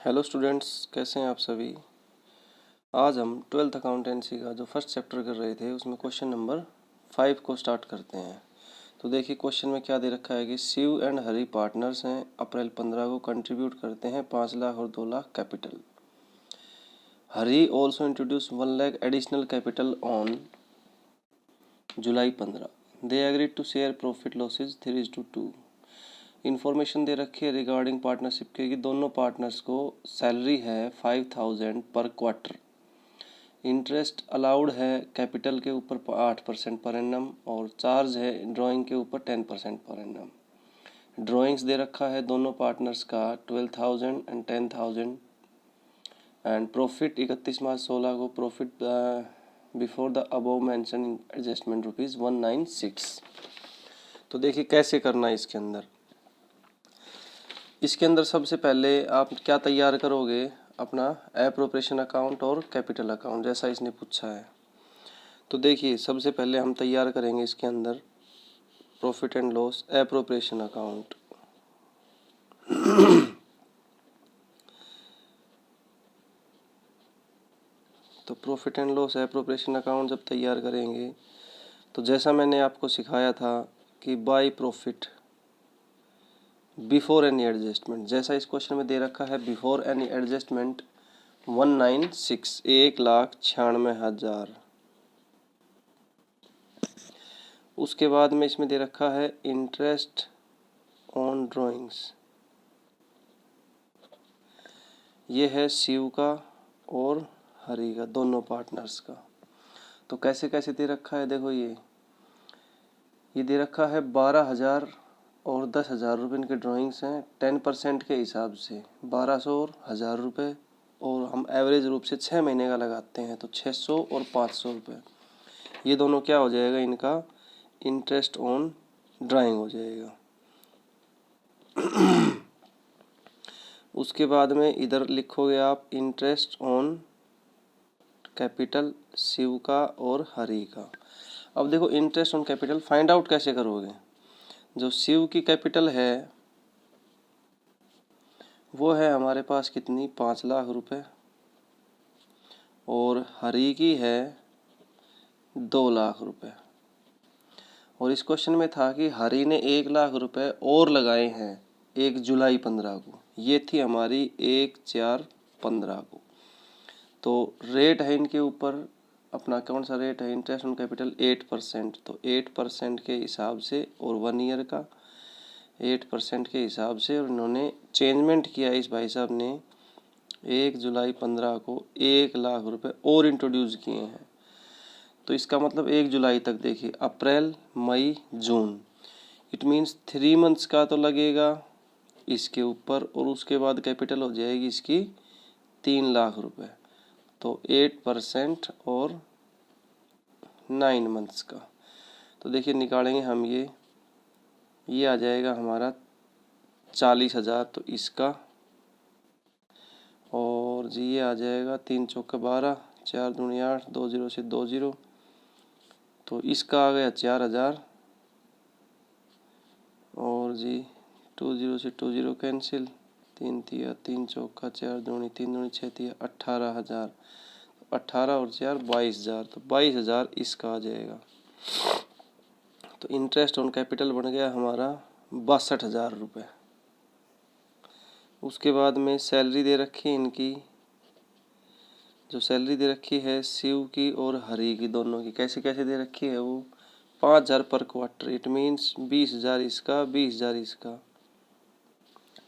Hello students, कैसे हैं आप सभी। आज हम 12th अकाउंटेंसी का जो फर्स्ट चैप्टर कर रहे थे उसमें क्वेश्चन नंबर 5 को स्टार्ट करते हैं। तो देखिए क्वेश्चन में क्या दे रखा है कि शिव एंड हरी पार्टनर्स हैं, अप्रैल 15 को कंट्रीब्यूट करते हैं 5 लाख और 2 lakh capital. Hari also introduce 1 lakh additional capital on July 15। They agreed to share profit losses 3:2। Information दे रखी है रिगार्डिंग पार्टनरशिप के कि दोनों पार्टनर्स को सैलरी है 5000 पर क्वार्टर। इंटरेस्ट अलाउड है कैपिटल के ऊपर 8% पर एनम और चार्ज है ड्राइंग के ऊपर 10% पर एनम। ड्राइंग्स दे रखा है दोनों पार्टनर्स का 12,000 एंड 10,000 एंड प्रॉफिट 31 मार्च 16 को profit before the above mention adjustment ₹196। तो देखिए कैसे करना है इसके अंदर सबसे पहले आप क्या तैयार करोगे, अपना एप्रोप्रिएशन अकाउंट और कैपिटल अकाउंट जैसा इसने पूछा है। तो देखिए सबसे पहले हम तैयार करेंगे इसके अंदर profit and loss appropriation account. तो profit and loss appropriation account जब तैयार करेंगे तो जैसा मैंने आपको सिखाया था कि by profit before any adjustment, जैसा इस क्वेश्चन में दे रखा है बिफोर एनी एडजस्टमेंट 196 1,96,000। उसके बाद में इसमें दे रखा है इंटरेस्ट ऑन ड्राइंग्स, ये है शिव का और हरि का, दोनों पार्टनर्स का। तो कैसे कैसे दे रखा है, देखो ये दे रखा है 12,000 और 10,000 रुपये इनके ड्राइंग्स हैं 10% के हिसाब से 1200 और 1,000 रुपये, और हम एवरेज रूप से 6 महीने का लगाते हैं तो 600 और 500 रुपये। ये दोनों क्या हो जाएगा, इनका इंटरेस्ट ऑन ड्राइंग हो जाएगा। उसके बाद में इधर लिखोगे आप इंटरेस्ट ऑन कैपिटल शिव का और हरि का। अब देखो interest on capital find out कैसे करोगे। जो शिव की कैपिटल है वो है हमारे पास कितनी 5 लाख रुपए, और हरि की है 2 लाख रुपए। और इस क्वेश्चन में था कि हरि ने 1 लाख रुपए और लगाए हैं 1 जुलाई 15 को, ये थी हमारी 1/4/15 को। तो रेट है इनके ऊपर अपना कौन सा रेट है, इंटरेस्ट ऑन कैपिटल 8%। तो 8% के हिसाब से और 1 ईयर का 8% के हिसाब से, और इन्होंने चेंजमेंट किया इस भाई साहब ने 1 जुलाई 15 को 1 लाख रुपए और इंट्रोड्यूस किए हैं। तो इसका मतलब 1 जुलाई तक देखिए अप्रैल मई जून, इट मीन्स 3 मंथ्स का तो लगेगा इसके ऊपर, और उसके बाद कैपिटल हो जाएगी इसकी 3 लाख रुपए। तो 8% और 9 मंथ्स का। तो देखिए निकालेंगे हम ये आ जाएगा हमारा 40,000। तो इसका और जी ये आ जाएगा 3 चौके 12 4 दूनी 8 2 0 से 2 0। तो इसका आ गया 4,000, और जी 2 0 से 2 0 कैंसिल, 3 तिया 3 चौका 4 दूनी 3 दूनी 6 तिया 18,000। 18 और 4 22,000। तो 22,000 इसका आ जाएगा। तो इंटरेस्ट ऑन कैपिटल बन गया हमारा 62,000 रुपये। उसके बाद में सैलरी दे रखी है इनकी, जो सैलरी दे रखी है शिव की और हरि की दोनों की, कैसे कैसे दे रखी है वो 5,000 पर क्वार्टर, इट मीन्स 20,000 इसका 20,000 इसका।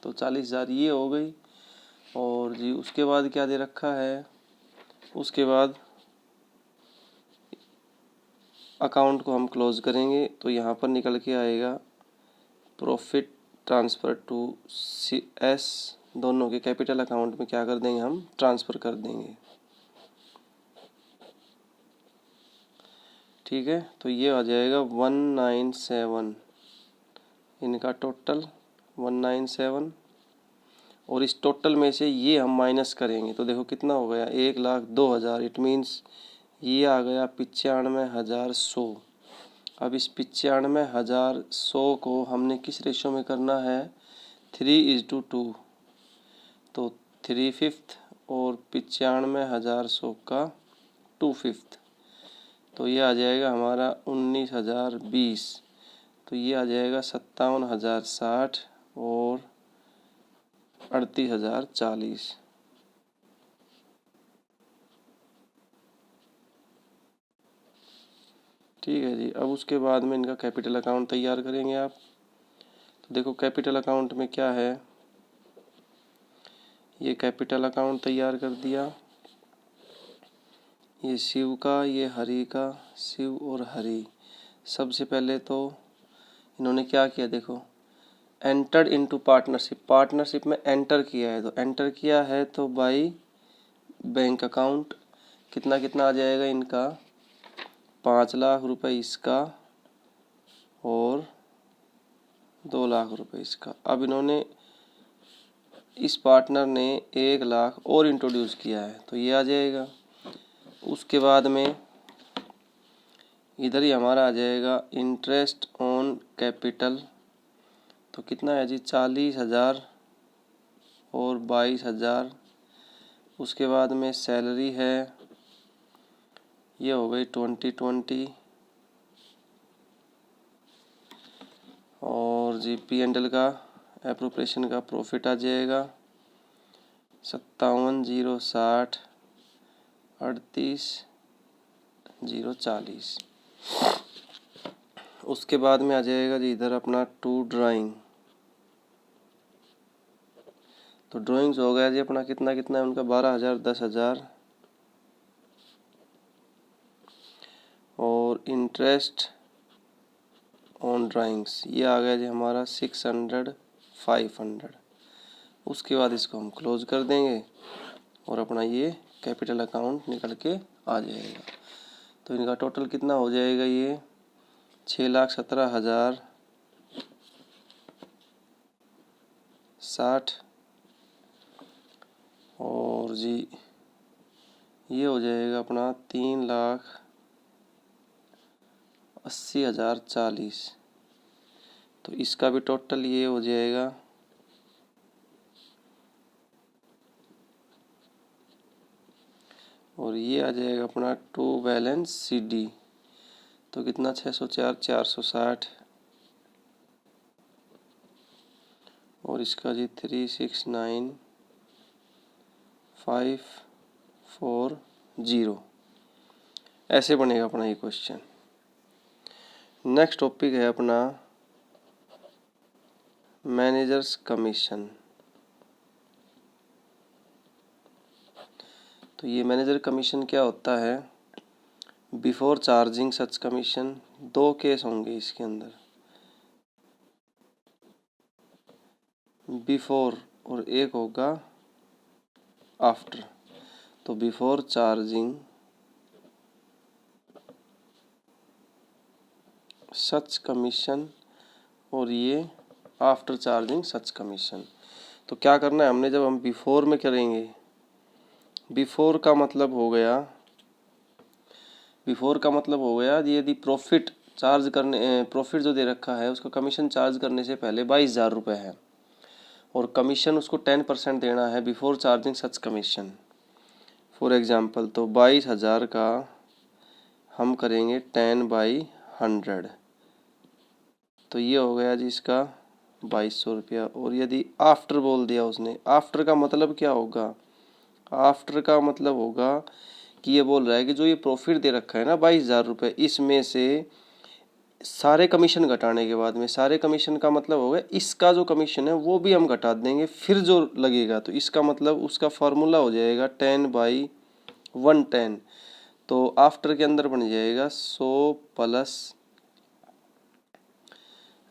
तो 40,000 ये हो गई। और जी उसके बाद क्या दे रखा है, उसके बाद अकाउंट को हम क्लोज करेंगे तो यहाँ पर निकल के आएगा प्रॉफिट ट्रांसफ़र टू एस, दोनों के कैपिटल अकाउंट में क्या कर देंगे, हम ट्रांसफ़र कर देंगे। ठीक है, तो ये आ जाएगा 197 इनका टोटल 197, और इस टोटल में से ये हम माइनस करेंगे तो देखो कितना हो गया 1,02,000। इट मीन्स ये आ गया 95,100। अब इस 95,100 को हमने किस रेशो में करना है, 3:2। तो 3/5 और 95,100 का 2/5, तो ये आ जाएगा हमारा 19,020। तो ये आ जाएगा 57,060 और 38,040। ठीक है जी। अब उसके बाद में इनका कैपिटल अकाउंट तैयार करेंगे आप। तो देखो कैपिटल अकाउंट में क्या है, ये कैपिटल अकाउंट तैयार कर दिया। ये शिव का, ये हरि का, शिव और हरि। सबसे पहले तो इन्होंने क्या किया, देखो एंटर्ड इनटू पार्टनरशिप, पार्टनरशिप में एंटर किया है। तो एंटर किया है तो बाई बैंक अकाउंट कितना कितना आ जाएगा इनका, 5 लाख रुपए इसका और 2 लाख रुपए इसका। अब इन्होंने, इस पार्टनर ने 1 लाख और इंट्रोड्यूस किया है तो ये आ जाएगा। उसके बाद में इधर ही हमारा आ जाएगा इंटरेस्ट ऑन कैपिटल। तो कितना है जी, 40,000 और 22,000। उसके बाद में सैलरी है, ये हो गई 2020। और जी P&L का, एप्रोप्रिएशन का प्रॉफिट आ जाएगा 57,060 38,040। उसके बाद में आ जाएगा जी इधर अपना टू ड्राइंग। तो ड्राइंग्स हो गया जी अपना कितना कितना है उनका, 12,000 10,000। और इंटरेस्ट ऑन ड्राइंग्स ये आ गया जी हमारा 600 500। उसके बाद इसको हम क्लोज कर देंगे और अपना ये कैपिटल अकाउंट निकल के आ जाएगा। तो इनका टोटल कितना हो जाएगा, ये 6,17,060 और जी ये हो जाएगा अपना 3,80,040। तो इसका भी टोटल ये हो जाएगा और ये आ जाएगा अपना टू बैलेंस CD। तो कितना 604 460 और इसका जी 369,540। ऐसे बनेगा अपना ये क्वेश्चन। नेक्स्ट टॉपिक है अपना मैनेजर्स कमीशन। तो ये मैनेजर कमीशन क्या होता है, बिफोर चार्जिंग सच कमीशन। 2 केस होंगे इसके अंदर, बिफोर और एक होगा आफ्टर। तो बिफोर चार्जिंग सच कमीशन और ये आफ्टर चार्जिंग सच कमीशन। तो क्या करना है हमने, जब हम बिफोर में करेंगे, बिफोर का मतलब हो गया, यदि प्रॉफिट चार्ज करने, प्रॉफिट जो दे रखा है उसका कमीशन चार्ज करने से पहले 22,000 रुपये है और कमीशन उसको 10% देना है before charging such commission. For example तो 22,000 का हम करेंगे 10/100, तो ये हो गया जी इसका 2,200 रुपया। और यदि आफ्टर बोल दिया उसने, आफ्टर का मतलब क्या होगा, आफ्टर का मतलब होगा कि ये बोल रहा है कि जो ये प्रॉफिट दे रखा है ना 22,000 रुपये, इसमें से सारे कमीशन घटाने के बाद में, सारे कमीशन का मतलब होगा इसका जो कमीशन है वो भी हम घटा देंगे, फिर जो लगेगा तो इसका मतलब उसका फार्मूला हो जाएगा 10/110। तो आफ्टर के अंदर बन जाएगा 100 प्लस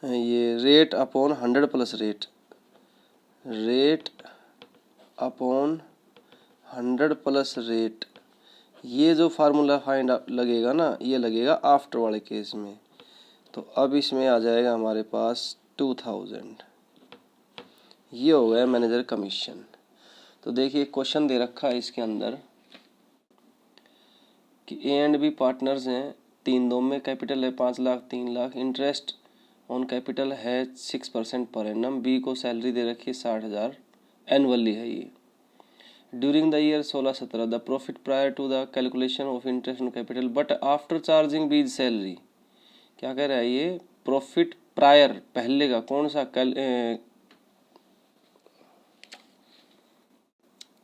ये rate upon 100 plus rate, rate upon 100 plus rate. ये जो फार्मूला फाइंड लगेगा ना, ये लगेगा आफ्टर वाले केस में। तो अब इसमें आ जाएगा हमारे पास 2000। ये हो गया मैनेजर कमीशन। तो देखिए क्वेश्चन दे रखा है इसके अंदर कि A एंड B पार्टनर्स हैं, 3 दो में कैपिटल है 5 lakh 3 lakh, interest on capital है 6% पर एनम, B को सैलरी दे रखी है 60,000 एनुअली है ये। During the year 16-17 the profit prior to the calculation of interest on capital but after charging B's salary. क्या कह रहा है ये, प्रॉफिट प्रायर पहले का कौन सा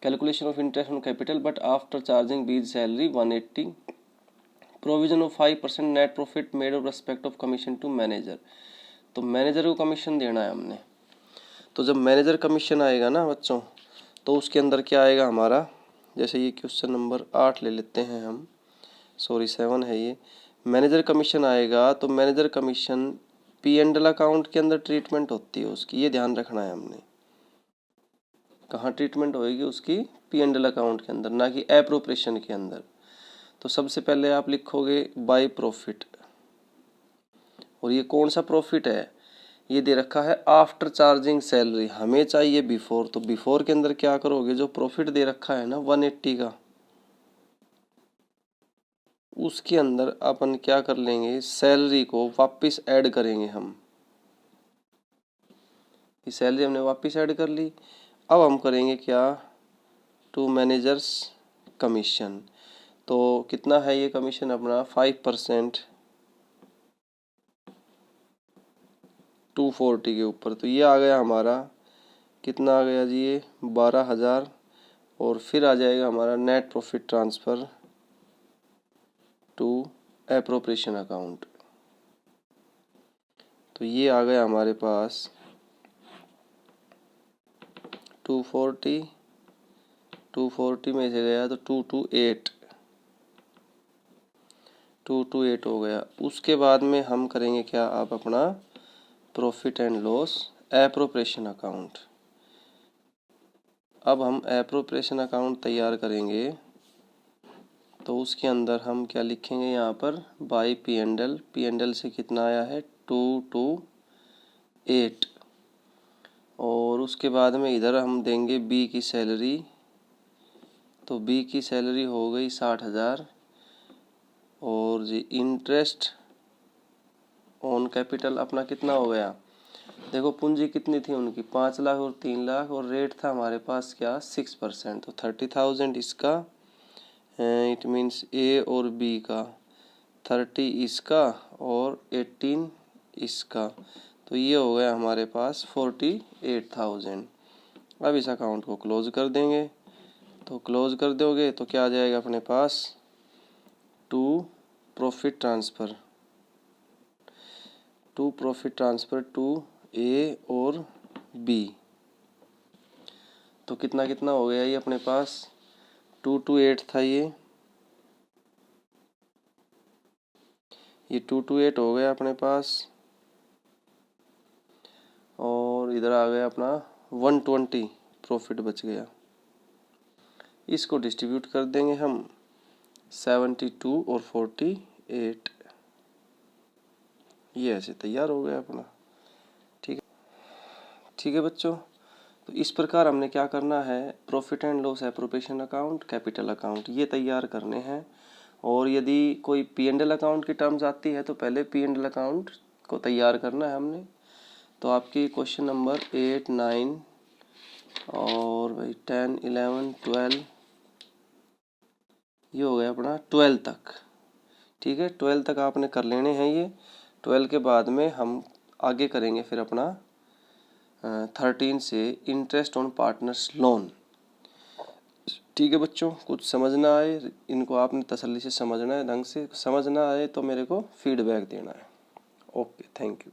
calculation of interest on capital but after charging B's salary 180 provision of 5% net profit made of respect of commission to manager. तो मैनेजर को कमीशन देना है हमने, तो जब मैनेजर कमीशन आएगा ना बच्चों, तो उसके अंदर क्या आएगा हमारा, जैसे ये क्वेश्चन नंबर 8 ले लेते हैं हम, सॉरी 7 है ये। मैनेजर कमीशन आएगा तो मैनेजर कमीशन P&L अकाउंट के अंदर ट्रीटमेंट होती है उसकी, ये ध्यान रखना है हमने। कहाँ ट्रीटमेंट होएगी उसकी, P&L अकाउंट के अंदर, ना कि एप्रोप्रिएशन के अंदर। तो सबसे पहले आप लिखोगे बाय प्रॉफिट, और ये कौन सा प्रॉफिट है, ये दे रखा है आफ्टर चार्जिंग सैलरी, हमें चाहिए बिफोर। तो बिफोर के अंदर क्या करोगे, जो प्रॉफिट दे रखा है ना 180 का, उसके अंदर अपन क्या कर लेंगे, सैलरी को वापस ऐड करेंगे हम। ये सैलरी हमने वापस ऐड कर ली। अब हम करेंगे क्या, टू मैनेजर्स कमीशन। तो कितना है ये कमीशन अपना, 5% 240 के ऊपर। तो ये आ गया हमारा, कितना आ गया जी, ये 12,000। और फिर आ जाएगा हमारा net profit transfer to appropriation account. तो ये आ गया हमारे पास 240 में से गया तो 228 हो गया। उसके बाद में हम करेंगे क्या, आप अपना profit and loss appropriation account. अब हम एप्रोप्रिएशन अकाउंट तैयार करेंगे, तो उसके अंदर हम क्या लिखेंगे, यहाँ पर बाय P&L से कितना आया है 228। और उसके बाद में इधर हम देंगे बी की सैलरी, तो बी की सैलरी हो गई 60,000। और जी इंटरेस्ट ऑन कैपिटल अपना कितना हो गया, देखो पूंजी कितनी थी उनकी, 5 लाख और 3 लाख, और रेट था हमारे पास क्या 6%। तो 30,000 इसका, इट मीन्स ए और बी का, 30 इसका और 18 इसका। तो ये हो गया हमारे पास 48,000। अब इस अकाउंट को क्लोज कर देंगे। तो क्लोज कर दोगे तो क्या आ जाएगा अपने पास, टू प्रॉफिट ट्रांसफ़र टू ए और बी। तो कितना कितना हो गया ये अपने पास, 228 था ये 228 हो गया अपने पास। और इधर आ गया अपना 120 प्रॉफिट बच गया। इसको डिस्ट्रीब्यूट कर देंगे हम 72 और 48, ये ऐसे तैयार हो गया अपना। ठीक है बच्चों, तो इस प्रकार हमने क्या करना है, profit and loss appropriation account, capital account, ये तैयार करने हैं। और यदि कोई P&L अकाउंट की टर्म्स आती है तो पहले P&L अकाउंट को तैयार करना है हमने। तो आपकी क्वेश्चन नंबर 8, 9 और भाई 10, 11, 12, ये हो गया अपना 12 तक। ठीक है, 12 तक आपने कर लेने हैं ये। 12 के बाद में हम आगे करेंगे फिर अपना 13 से इंटरेस्ट ऑन पार्टनर्स लोन। ठीक है बच्चों, कुछ समझ ना आए इनको आपने तसल्ली से समझना है, ढंग से समझ ना आए तो मेरे को फीडबैक देना है। Okay, thank you.